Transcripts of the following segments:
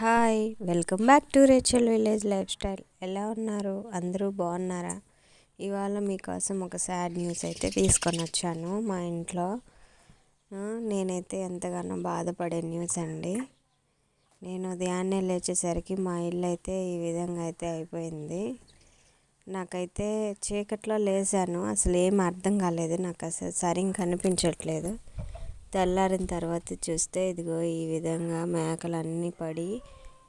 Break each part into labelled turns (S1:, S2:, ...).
S1: Hi, welcome back to Rachel village life style. ఎలా ఉన్నారు? అందరూ బాగున్నారా? ఇవాళ మీకోసం ఒక సాడ్ న్యూస్ అయితే తీసుకొని వచ్చాను. మా ఇంట్లో నేనైతే ఎంతగానో బాధపడే న్యూస్ అండి. నేను ఉదయాన్నే లేచేసరికి మా ఇల్లు అయితే ఈ విధంగా అయితే అయిపోయింది. నాకైతే చీకట్లో లేచాను, అసలు ఏం అర్థం కాలేదు, నాకు అసలు సరిగ్గా కనిపించట్లేదు. తెల్లారిన తర్వాత చూస్తే ఇదిగో ఈ విధంగా మేకలన్నీ పడి,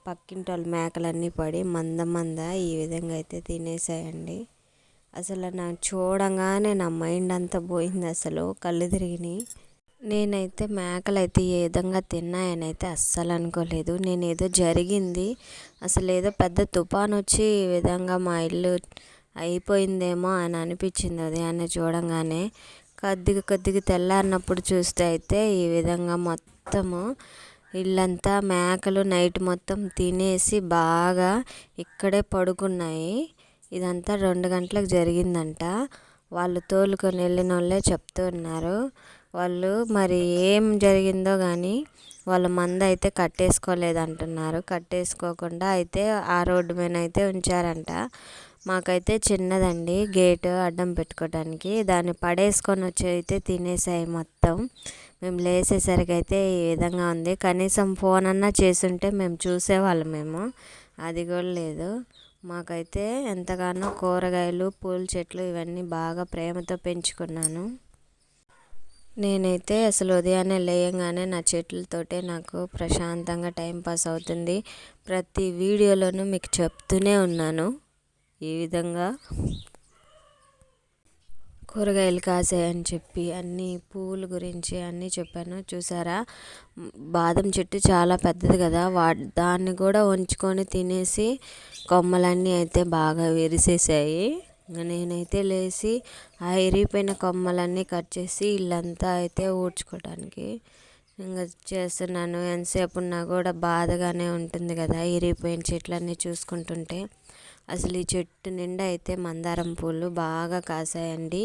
S1: పక్కింటి వాళ్ళ మేకలన్నీ పడి మంద ఈ విధంగా అయితే తినేసాయండి. అసలు నాకు చూడంగానే నా మైండ్ అంతా పోయింది, అసలు కళ్ళు తిరిగినాయి. నేనైతే మేకలైతే ఏ విధంగా తిన్నాయని అయితే అస్సలు అనుకోలేదు. నేను ఏదో జరిగింది, అసలు ఏదో పెద్ద తుఫాన్ వచ్చి ఈ విధంగా మా ఇల్లు అయిపోయిందేమో అని అనిపించింది ఉదయాన్నే చూడంగానే. కొద్దిగా తెల్లారినప్పుడు చూస్తే అయితే ఈ విధంగా మొత్తము ఇల్లంతా మేకలు నైట్ మొత్తం తినేసి బాగా ఇక్కడే పడుకున్నాయి. ఇదంతా 2 గంటలకు జరిగిందంట. వాళ్ళు తోలుకొని వెళ్ళిన వాళ్ళే చెప్తూ ఉన్నారు. వాళ్ళు మరి ఏం జరిగిందో కానీ వాళ్ళ మంద అయితే కట్టేసుకోలేదంటున్నారు. కట్టేసుకోకుండా అయితే ఆ రోడ్డు మీద అయితే ఉంచారంట. మాకైతే చిన్నదండి గేటు అడ్డం పెట్టుకోవడానికి, దాన్ని పడేసుకొని వచ్చి అయితే తినేసాయి మొత్తం. మేము లేచేసరికి అయితే ఈ విధంగా ఉంది. కనీసం ఫోన్ అన్నా చేసుంటే మేము చూసేవాళ్ళమేమో, అది కూడా లేదు. మాకైతే ఎంతగానో కూరగాయలు, పూల చెట్లు ఇవన్నీ బాగా ప్రేమతో పెంచుకున్నాను. నేనైతే అసలు ఉదయాన్నే లేయంగానే నా చెట్లతోటే నాకు ప్రశాంతంగా టైంపాస్ అవుతుంది. ప్రతి వీడియోలోనూ మీకు చెప్తూనే ఉన్నాను. ఈ విధంగా కూరగాయలు కాసాయని చెప్పి అన్ని పువ్వుల గురించి అన్నీ చెప్పాను. చూసారా, బాదం చెట్టు చాలా పెద్దది కదా, దాన్ని కూడా ఉంచుకొని తినేసి కొమ్మలన్నీ అయితే బాగా విరిసేసాయి. నేనైతే లేచి ఆ ఇరిగిపోయిన కొమ్మలన్నీ కట్ చేసి ఇల్లంతా అయితే ఊడ్చుకోవడానికి ఇంకా చేస్తున్నాను. ఎంతసేపు ఉన్నా కూడా బాధగానే ఉంటుంది కదా ఇరిగిపోయిన చెట్లన్నీ చూసుకుంటుంటే. అసలు ఈ చెట్టు నిండా అయితే మందారం పూలు బాగా కాసాయండి.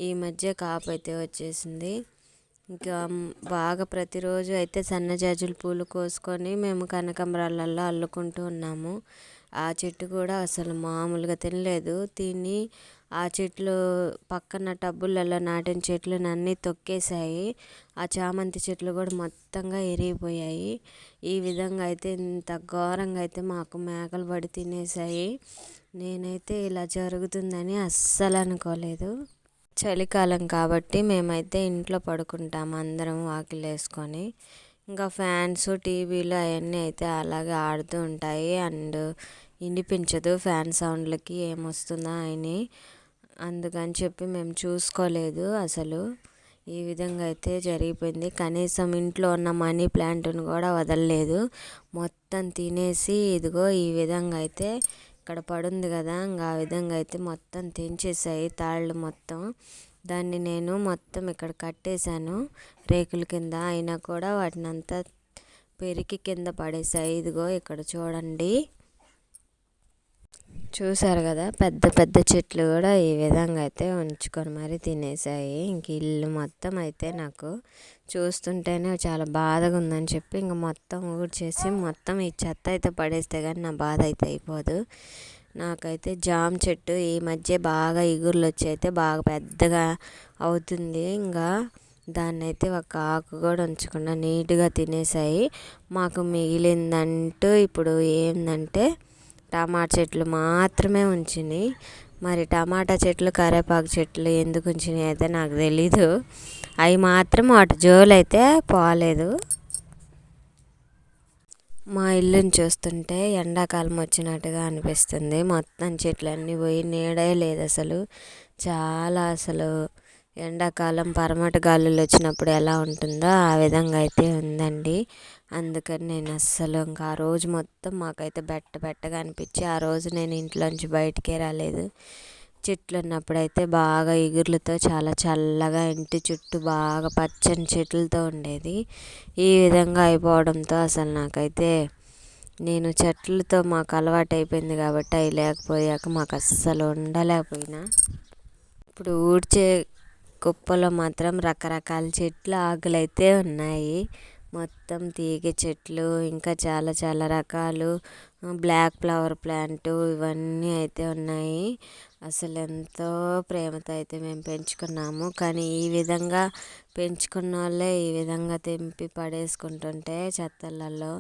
S1: ఈ మధ్య కాపు అయితే వచ్చేసింది. ఇంకా బాగా ప్రతిరోజు అయితే సన్నజాజుల పూలు కోసుకొని మేము కనకాంబరాలలో అల్లుకుంటూ ఉన్నాము. ఆ చెట్టు కూడా అసలు మామూలుగా తినలేదు. తిని ఆ చెట్లు పక్కన టబ్బులలో నాటిన చెట్లను అన్నీ తొక్కేసాయి. ఆ చామంతి చెట్లు కూడా మొత్తంగా ఎరిగిపోయాయి. ఈ విధంగా అయితే ఇంత ఘోరంగా అయితే మాకు మేకలు పడి తినేసాయి. నేనైతే ఇలా జరుగుతుందని అస్సలు అనుకోలేదు. చలికాలం కాబట్టి మేమైతే ఇంట్లో పడుకుంటాము అందరం వాకిలు వేసుకొని. ఇంకా ఫ్యాన్స్, టీవీలు అవన్నీ అయితే అలాగే ఆడుతూ ఉంటాయి. అండ్ వినిపించదు ఫ్యాన్ సౌండ్లకి ఏమొస్తుందా అని, అందుకని చెప్పి మేము చూసుకోలేదు అసలు. ఈ విధంగా అయితే జరిగిపోయింది. కనీసం ఇంట్లో ఉన్న మనీ ప్లాంట్ను కూడా వదలలేదు, మొత్తం తినేసి ఇదిగో ఈ విధంగా అయితే ఇక్కడ పడుంది కదా, ఇంకా ఆ విధంగా అయితే మొత్తం తెంచేసాయి తాళ్ళు మొత్తం. దాన్ని నేను మొత్తం ఇక్కడ కట్టేశాను రేకుల కింద, అయినా కూడా వాటిని అంతా పెరికి కింద పడేసాయి. ఇదిగో ఇక్కడ చూడండి, చూసారు కదా, పెద్ద పెద్ద చెట్లు కూడా ఈ విధంగా అయితే ఉంచుకొని మరీ తినేసాయి. ఇంక ఇల్లు మొత్తం అయితే నాకు చూస్తుంటేనే చాలా బాధగా ఉందని చెప్పి ఇంక మొత్తం ఊడ్చేసి మొత్తం ఈ చెత్త అయితే పడేస్తే కానీ నా బాధ అయితే అయిపోదు. నాకైతే జామ చెట్టు ఈ మధ్య బాగా ఇగుర్లు వచ్చి అయితే బాగా పెద్దగా అవుతుంది. ఇంకా దాన్ని అయితే ఒక ఆకు కూడా ఉంచకుండా నీట్గా తినేసాయి. మాకు మిగిలిందంటూ ఇప్పుడు ఏంటంటే టమాటా చెట్లు మాత్రమే ఉంచినాయి. మరి టమాటా చెట్లు, కరివేపాకు చెట్లు ఎందుకు ఉంచినాయి అయితే నాకు తెలీదు. అవి మాత్రం వాటి జోలు అయితే పోలేదు. మా ఇల్లుని చూస్తుంటే ఎండాకాలం వచ్చినట్టుగా అనిపిస్తుంది. మొత్తం చెట్లన్నీ పోయి నీడే లేదు అసలు. చాలా అసలు ఎండాకాలం పరమటి గాలులు వచ్చినప్పుడు ఎలా ఉంటుందో ఆ విధంగా అయితే ఉందండి. అందుకని నేను అస్సలు ఇంకా ఆ రోజు మొత్తం మాకైతే బెట్టగా అనిపించి ఆ రోజు నేను ఇంట్లోంచి బయటికే రాలేదు. చెట్లు ఉన్నప్పుడైతే బాగా ఎగుర్లతో చాలా చల్లగా ఇంటి చుట్టూ బాగా పచ్చని చెట్లతో ఉండేది. ఈ విధంగా అయిపోవడంతో అసలు నాకైతే నేను చెట్లతో మాకు అలవాటు అయిపోయింది కాబట్టి అవి లేకపోయాక మాకు అస్సలు ఉండలేకపోయినా. ఇప్పుడు ఊడ్చే కుప్పలో మాత్రం రకరకాల చెట్ల ఆకులు అయితే ఉన్నాయి. మొత్తం తీగ చెట్లు, ఇంకా చాలా చాలా రకాలు, బ్లాక్ ఫ్లవర్ ప్లాంట్ ఇవన్నీ అయితే ఉన్నాయి. అసలు ఎంతో ప్రేమతో అయితే మేము పెంచుకున్నాము. కానీ ఈ విధంగా పెంచుకున్న వాళ్ళే ఈ విధంగా తెంపి పడేసుకుంటుంటే చెత్తలలో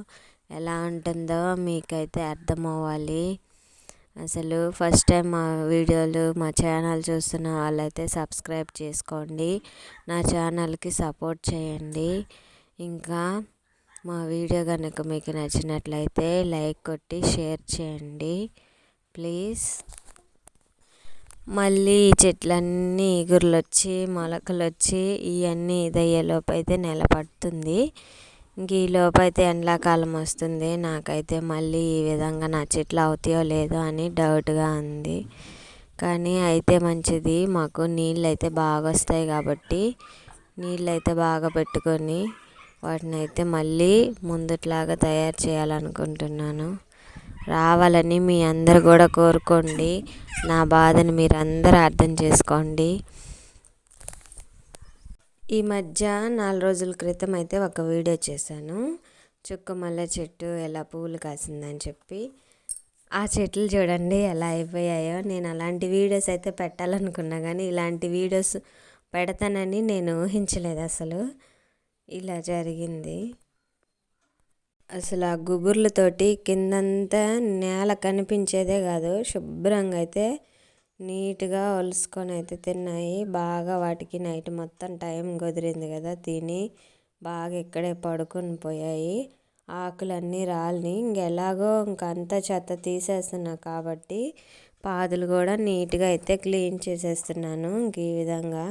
S1: ఎలా ఉంటుందో మీకైతే అర్థమవ్వాలి. అసలు ఫస్ట్ టైం మా వీడియోలు మా ఛానల్ చూస్తున్న వాళ్ళైతే సబ్స్క్రైబ్ చేసుకోండి, నా ఛానల్కి సపోర్ట్ చేయండి. ఇంకా మా వీడియో కనుక మీకు నచ్చినట్లయితే లైక్ కొట్టి షేర్ చేయండి ప్లీజ్. మళ్ళీ ఈ చెట్లన్నీ ఇగుర్లు వచ్చి మొలకలు వచ్చి ఇవన్నీ ఇదయ్యేలోపు అయితే నెల పడుతుంది. ఇంక ఈ లోపు అయితే ఎండాకాలం వస్తుంది. నాకైతే మళ్ళీ ఈ విధంగా నా చెట్లు అవుతాయో లేదో అని డౌట్గా ఉంది. కానీ అయితే మంచిది, మాకు నీళ్ళు అయితే బాగా వస్తాయి కాబట్టి నీళ్ళు అయితే బాగా పెట్టుకొని వాటిని అయితే మళ్ళీ ముందుట్లాగా తయారు చేయాలనుకుంటున్నాను. రావాలని మీ అందరు కూడా కోరుకోండి. నా బాధని మీరు అందరూ అర్థం చేసుకోండి. ఈ మధ్య 4 రోజుల క్రితం అయితే ఒక వీడియో చేశాను, చుక్క మల్లె చెట్టు ఎలా పువ్వులు కాసిందని చెప్పి. ఆ చెట్లు చూడండి ఎలా అయిపోయాయో. నేను అలాంటి వీడియోస్ అయితే పెట్టాలనుకున్నా కానీ ఇలాంటి వీడియోస్ పెడతానని నేను ఊహించలేదు. అసలు ఇలా జరిగింది. అసలు ఆ గుబుర్లతోటి కిందంతా నేల కనిపించేదే కాదు, శుభ్రంగా అయితే నీట్గా ఒలుసుకొని అయితే తిన్నాయి. బాగా వాటికి నైట్ మొత్తం టైం కుదిరింది కదా, తిని బాగా ఇక్కడే పడుకొని పోయాయి. ఆకులన్నీ రాలిని ఇంకెలాగో ఇంకంతా చెత్త తీసేస్తున్నా కాబట్టి పాదులు కూడా నీట్గా అయితే క్లీన్ చేసేస్తున్నాను. ఇంక ఈ విధంగా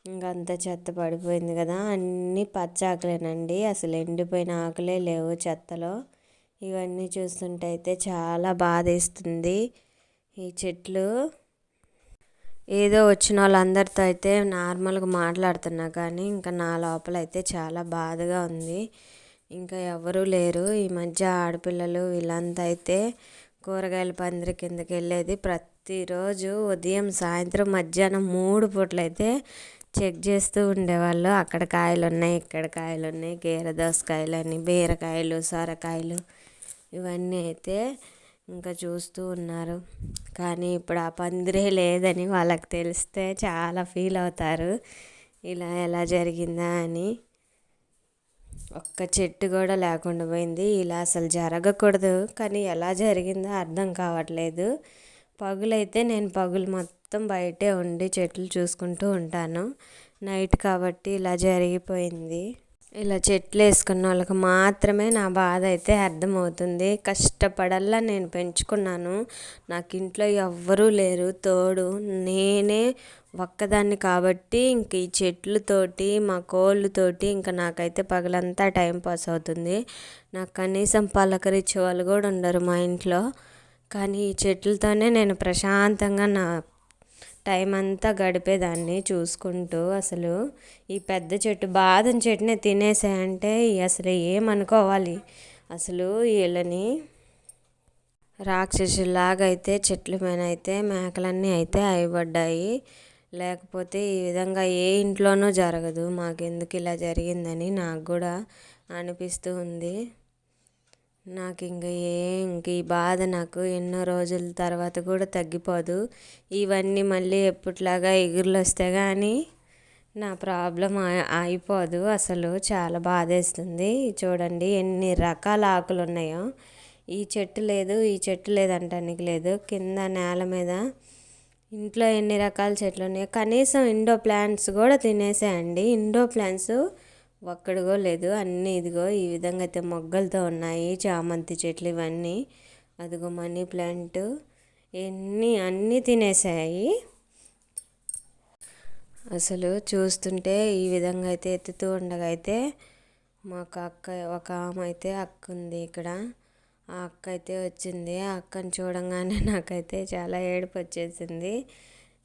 S1: ఇంకంతా చెత్త పడిపోయింది కదా, అన్నీ పచ్చ ఆకులేనండి, అసలు ఎండిపోయిన ఆకులే లేవు చెత్తలో. ఇవన్నీ చూస్తుంటే అయితే చాలా బాధేస్తుంది. ఈ చెట్లు ఏదో వచ్చిన వాళ్ళందరితో అయితే నార్మల్గా మాట్లాడుతున్నా కానీ ఇంకా నా లోపల అయితే చాలా బాధగా ఉంది. ఇంకా ఎవరూ లేరు. ఈ మధ్య ఆడపిల్లలు వీళ్ళంతా అయితే కూరగాయల పందిరి కిందకి వెళ్ళేది ప్రతిరోజు ఉదయం సాయంత్రం మధ్యాహ్నం 3 పూటలు అయితే చెక్ చేస్తూ ఉండేవాళ్ళు. అక్కడ కాయలు ఉన్నాయి, ఇక్కడ కాయలు ఉన్నాయి, కీర దోసకాయలని, బీరకాయలు, సొరకాయలు ఇవన్నీ అయితే ఇంకా చూస్తూ ఉన్నారు. కానీ ఇప్పుడు ఆ పందిరే లేదని వాళ్ళకి తెలిస్తే చాలా ఫీల్ అవుతారు, ఇలా ఎలా జరిగిందా అని. ఒక్క చెట్టు కూడా లేకుండా పోయింది. ఇలా అసలు జరగకూడదు కానీ ఎలా జరిగిందో అర్థం కావట్లేదు. పగులైతే నేను పగులు మొత్తం బయటే ఉండి చెట్లు చూసుకుంటూ ఉంటాను. నైట్ కాబట్టి ఇలా జరిగిపోయింది. ఇలా చెట్లు వేసుకున్న వాళ్ళకి మాత్రమే నా బాధ అయితే అర్థమవుతుంది. కష్టపడల్లా నేను పెంచుకున్నాను, నాకు ఇంట్లో ఎవ్వరూ లేరు తోడు, నేనే ఒక్కదాన్ని కాబట్టి ఇంక ఈ చెట్లతోటి మా కోళ్ళతోటి ఇంకా నాకైతే పగలంతా టైం పాస్ అవుతుంది. నాకు కనీసం పలకరించే వాళ్ళు కూడా ఉండరు మా ఇంట్లో. కానీ ఈ చెట్లతోనే నేను ప్రశాంతంగా నా టైం అంతా గడిపేదాన్ని చూసుకుంటూ. అసలు ఈ పెద్ద చెట్టు బాదం చెట్టునే తినేసాయంటే అసలు ఏమనుకోవాలి. అసలు వీళ్ళని రాక్షసులాగా అయితే చెట్ల మీద అయితే మేకలన్నీ అయితే అయిపడ్డాయి. లేకపోతే ఈ విధంగా ఏ ఇంట్లోనూ జరగదు. మాకెందుకు ఇలా జరిగిందని నాకు కూడా అనిపిస్తూ ఉంది. నాకు ఇంక ఈ బాధ నాకు ఎన్నో రోజుల తర్వాత కూడా తగ్గిపోదు. ఇవన్నీ మళ్ళీ ఎప్పటిలాగా ఎగురులు వస్తే కానీ నా ప్రాబ్లం అయిపోదు. అసలు చాలా బాధేస్తుంది. చూడండి ఎన్ని రకాల ఆకులు ఉన్నాయో. ఈ చెట్టు లేదు, ఈ చెట్టు లేదంటానికి లేదు. కింద నేల మీద ఇంట్లో ఎన్ని రకాల చెట్లు ఉన్నాయో. కనీసం ఇండో ప్లాంట్స్ కూడా తినేసాయండి. ఇండో ప్లాంట్స్ ఒక్కడిగో లేదు, అన్నీ ఇదిగో ఈ విధంగా అయితే మొగ్గలతో ఉన్నాయి. చామంతి చెట్లు ఇవన్నీ, అదిగో మనీ ప్లాంట్, అన్నీ తినేసాయి. అసలు చూస్తుంటే ఈ విధంగా అయితే ఎత్తుతూ ఉండగా అయితే మాకు ఒక ఆమె అయితే అక్క ఉంది ఇక్కడ. ఆ అక్క అయితే వచ్చింది. ఆ అక్కని చూడంగానే నాకైతే చాలా ఏడుపు వచ్చేసింది.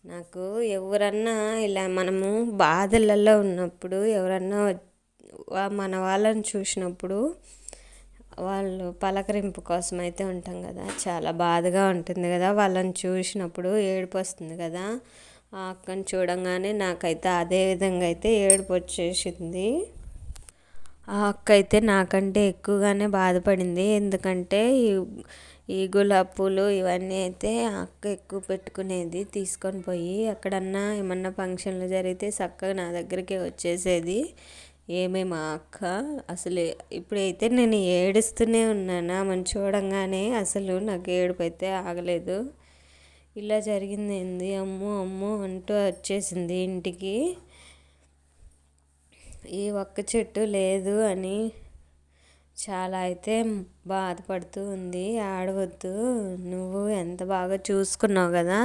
S1: నాకు ఎవరన్నా ఇలా మనము బాధలలో ఉన్నప్పుడు ఎవరన్నా మన వాళ్ళని చూసినప్పుడు వాళ్ళు పలకరింపు కోసం అయితే ఉంటాం కదా, చాలా బాధగా ఉంటుంది కదా, వాళ్ళని చూసినప్పుడు ఏడుపు వస్తుంది కదా. ఆ అక్కని చూడంగానే నాకైతే అదే విధంగా అయితే ఏడుపు వచ్చేసింది. ఆ అక్క అయితే నాకంటే ఎక్కువగానే బాధపడింది. ఎందుకంటే ఈ గులాబీ పూలు ఇవన్నీ అయితే ఆ అక్క ఎక్కువ పెట్టుకునేది. తీసుకొని పోయి ఎక్కడన్నా ఏమన్నా ఫంక్షన్లు జరిగితే చక్కగా నా దగ్గరికే వచ్చేసేది. మా అక్క అసలు ఇప్పుడైతే నేను ఏడుస్తూనే ఉన్నాను ఆమెను చూడంగానే. అసలు నాకు ఏడుపు అయితే ఆగలేదు. ఇలా జరిగింది ఏంది, అమ్మో అమ్మో అంటూ వచ్చేసింది ఇంటికి. ఈ ఒక్క చెట్టు లేదు అని చాలా అయితే బాధపడుతూ ఉంది. ఆడవద్దు, నువ్వు ఎంత బాగా చూసుకున్నావు కదా,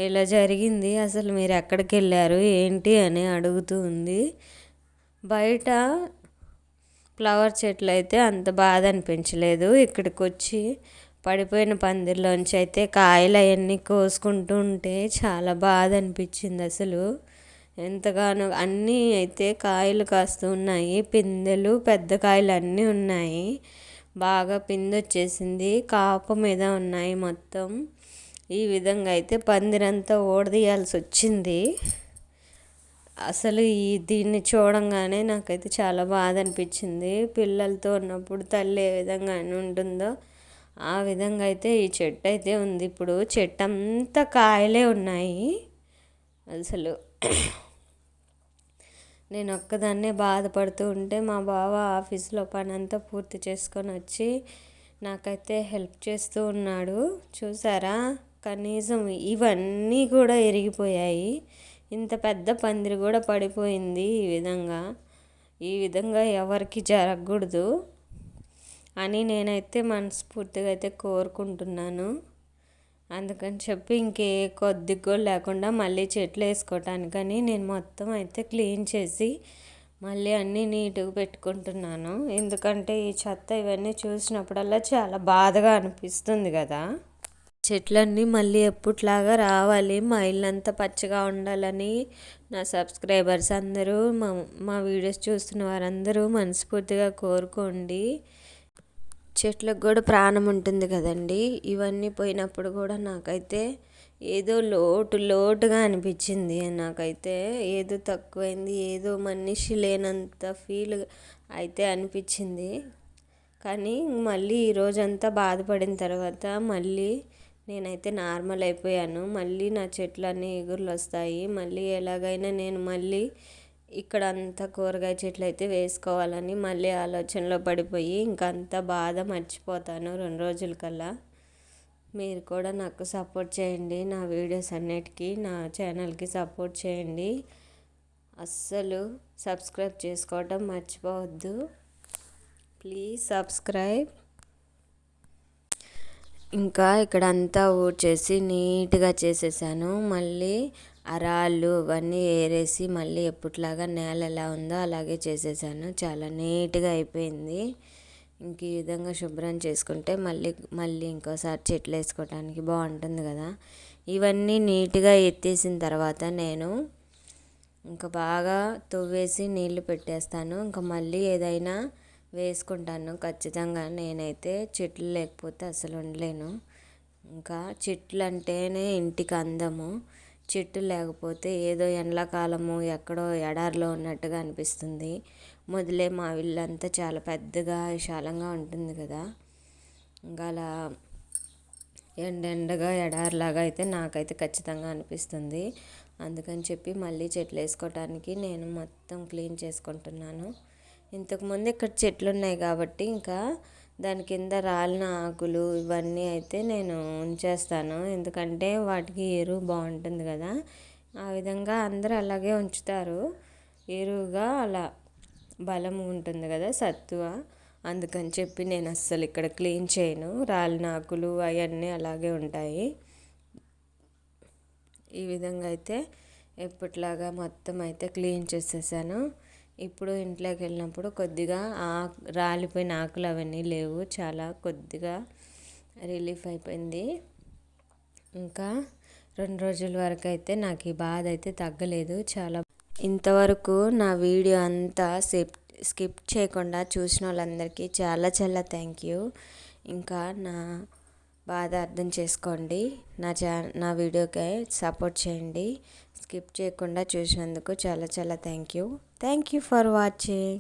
S1: ఇలా జరిగింది, అసలు మీరు ఎక్కడికి వెళ్ళారు ఏంటి అని అడుగుతూ ఉంది. బయట ఫ్లవర్ చెట్లు అయితే అంత బాధ అనిపించలేదు. ఇక్కడికి వచ్చి పడిపోయిన పందిర్లోంచి అయితే కాయలు అవన్నీ కోసుకుంటూ ఉంటే చాలా బాధ అనిపించింది. అసలు ఎంతగానో అన్నీ అయితే కాయలు కాస్తూ ఉన్నాయి. పిందెలు పెద్ద కాయలు అన్నీ ఉన్నాయి. బాగా పిందె వచ్చేసింది, కాపు మీద ఉన్నాయి మొత్తం. ఈ విధంగా అయితే పందిరంతా ఓడదీయాల్సి వచ్చింది. అసలు దీన్ని చూడంగానే నాకైతే చాలా బాధ అనిపించింది. పిల్లలతో ఉన్నప్పుడు తల్లి ఏ విధంగా ఉంటుందో ఆ విధంగా అయితే ఈ చెట్టు అయితే ఉంది. ఇప్పుడు చెట్టు అంతా కాయలే ఉన్నాయి. అసలు నేను ఒక్కదాన్నే బాధపడుతూ ఉంటే మా బావ ఆఫీస్లో పని అంతా పూర్తి చేసుకొని వచ్చి నాకైతే హెల్ప్ చేస్తూ ఉన్నాడు. చూసారా, కనీసం ఇవన్నీ కూడా ఇరిగిపోయాయి. ఇంత పెద్ద పందిరి కూడా పడిపోయింది. ఈ విధంగా ఎవరికి జరగకూడదు అని నేనైతే మనస్ఫూర్తిగా అయితే కోరుకుంటున్నాను. అందుకని చెప్పి కొద్దిగా కూడా లేకుండా మళ్ళీ చెట్లు వేసుకోవటానికని నేను మొత్తం అయితే క్లీన్ చేసి మళ్ళీ అన్నీ నీట్గా పెట్టుకుంటున్నాను. ఎందుకంటే ఈ చెత్త ఇవన్నీ చూసినప్పుడల్లా చాలా బాధగా అనిపిస్తుంది కదా. చెట్లన్నీ మళ్ళీ ఎప్పట్లాగా రావాలి, మా ఇల్లంతా పచ్చగా ఉండాలని నా సబ్స్క్రైబర్స్ అందరూ, మా వీడియోస్ చూస్తున్న వారందరూ మనస్ఫూర్తిగా కోరుకోండి. చెట్లకు కూడా ప్రాణం ఉంటుంది కదండి. ఇవన్నీ పోయినప్పుడు కూడా నాకైతే ఏదో లోటుగా అనిపించింది. నాకైతే ఏదో తక్కువైంది, ఏదో మనిషి లేనంత ఫీల్ అయితే అనిపించింది. కానీ మళ్ళీ ఈరోజంతా బాధపడిన తర్వాత మళ్ళీ నేనైతే నార్మల్ అయిపోయాను. మళ్ళీ నా చెట్లన్నీ ఎగురులు వస్తాయి. మళ్ళీ ఎలాగైనా నేను మళ్ళీ ఇక్కడ అంతా కూరగాయ చెట్లు అయితే వేసుకోవాలని మళ్ళీ ఆలోచనలో పడిపోయి ఇంకంతా బాధ మర్చిపోతాను 2 రోజులకల్లా. మీరు కూడా నాకు సపోర్ట్ చేయండి. నా వీడియోస్ అన్నిటికీ నా ఛానల్కి సపోర్ట్ చేయండి. అస్సలు సబ్స్క్రైబ్ చేసుకోవటం మర్చిపోవద్దు. Please subscribe. ఇంకా ఇక్కడ అంతా ఊడ్చేసి నీట్గా చేసేసాను. మళ్ళీ రాళ్ళు అవన్నీ ఏరేసి మళ్ళీ ఎప్పట్లాగా నేల ఎలా ఉందో అలాగే చేసేసాను. చాలా నీట్గా అయిపోయింది. ఇంక ఈ విధంగా శుభ్రం చేసుకుంటే మళ్ళీ ఇంకోసారి చెట్లు వేసుకోవడానికి బాగుంటుంది కదా. ఇవన్నీ నీట్గా ఎత్తేసిన తర్వాత నేను ఇంకా బాగా తవ్వేసి నీళ్లు పెట్టేస్తాను. ఇంకా మళ్ళీ ఏదైనా వేసుకుంటాను ఖచ్చితంగా. నేనైతే చెట్లు లేకపోతే అసలు ఉండలేను. ఇంకా చెట్లు అంటేనే ఇంటికి అందము. చెట్లు లేకపోతే ఏదో ఎండాకాలము ఎక్కడో ఎడారిలో ఉన్నట్టుగా అనిపిస్తుంది. మొదలే మా ఇల్లు అంతా చాలా పెద్దగా విశాలంగా ఉంటుంది కదా. ఇంకా అలా ఎండగా ఎడారిలాగా అయితే నాకైతే ఖచ్చితంగా అనిపిస్తుంది. అందుకని చెప్పి మళ్ళీ చెట్లు వేసుకోవటానికి నేను మొత్తం క్లీన్ చేసుకుంటున్నాను. ఇంతకుముందు ఇక్కడ చెట్లు ఉన్నాయి కాబట్టి ఇంకా దాని కింద రాలిన ఆకులు ఇవన్నీ అయితే నేను ఉంచేస్తాను. ఎందుకంటే వాటికి ఎరువు బాగుంటుంది కదా. ఆ విధంగా అందరూ అలాగే ఉంచుతారు. ఎరువుగా అలా బలం ఉంటుంది కదా, సత్తువ. అందుకని చెప్పి నేను అస్సలు ఇక్కడ క్లీన్ చేయను. రాలిన ఆకులు అవన్నీ అలాగే ఉంటాయి. ఈ విధంగా అయితే ఎప్పట్లాగా మొత్తం అయితే క్లీన్ చేసేసాను. ఇప్పుడు ఇంట్లోకి వెళ్ళినప్పుడు కొద్దిగా రాలిపోయిన ఆకులు అవన్నీ లేవు. చాలా కొద్దిగా రిలీఫ్ అయిపోయింది. ఇంకా 2 రోజుల వరకు అయితే నాకు ఈ బాధ అయితే తగ్గలేదు. ఇంతవరకు నా వీడియో అంతా స్కిప్ చేయకుండా చూసిన వాళ్ళందరికీ చాలా చాలా థ్యాంక్ యూ. ఇంకా నా బాధ అర్థం చేసుకోండి. నా వీడియోకి సపోర్ట్ చేయండి. స్కిప్ చేయకుండా చూసినందుకు చాలా చాలా థ్యాంక్ యూ ఫర్ వాచింగ్.